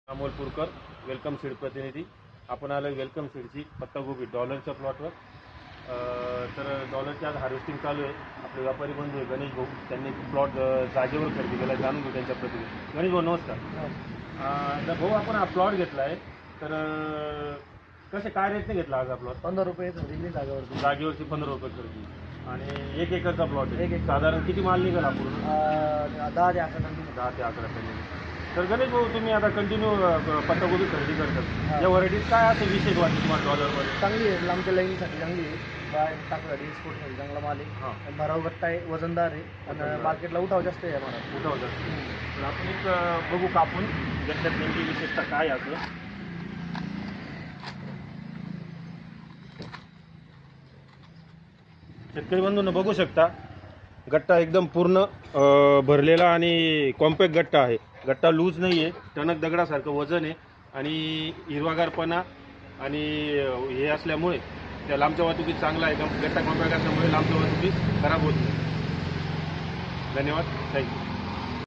Amol Purkar welcome seed प्रतिनिधी। आपण आलो वेलकम सीडची पत्तागोबी डॉलरच्या प्लॉटवर। तर डॉलरची आज हार्वेस्टिंग चालू आहे। आपले व्यापारी बंधू आहे गणेश भाऊ, त्यांनी प्लॉट जागेवर खरेदी केला। जाणून घेऊ त्यांच्या प्रतिनिधी। गणेश भाऊ नमस्कार। तर भाऊ आपण हा प्लॉट घेतला आहे, तर कसे काय रेटने घेतला आज हा प्लॉट? 15 रुपये खरेदी जागेवरची 15 रुपये खरेदी आणि 1 एकरचा प्लॉट आहे। साधारण किती माल निघाला पूर्ण? 10 ते 11 टन। 10 ते 11 टन। तर गणेश भाऊ, तुम्ही आता कंटिन्यू पत्तागोबी खरेदी करतात, या व्हरायटीज काय असं विशेष वाटतं तुम्हाला डॉलरमध्ये? चांगली आहे, लांबच्या लाईनसाठी चांगली आहे, बाहेर टाकण्यासाठी एक्सपोर्टसाठी चांगला माल आहे। भराव गट्टा आहे, वजनदार आहे आणि मार्केटला उठाव जास्त आहे आम्हाला। उठाव जास्त। तर आपण एक बघू कापून गट्ट्यात नेमकी विशेषता काय असं। शेतकरी बंधूंनो बघू शकता, गट्टा एकदम पूर्ण भरलेला आणि कॉम्पॅक्ट गट्टा आहे। गट्टा लूज नाही आहे, टणक दगडासारखं वजन आहे आणि हिरवागारपणा आणि हे असल्यामुळे त्या लांबच्या वाहतुकीत चांगला आहे। गट्टा कॉम्पॅक्ट असल्यामुळे लांबच्या वाहतुकीत खराब होत नाही। धन्यवाद, थँक्यू।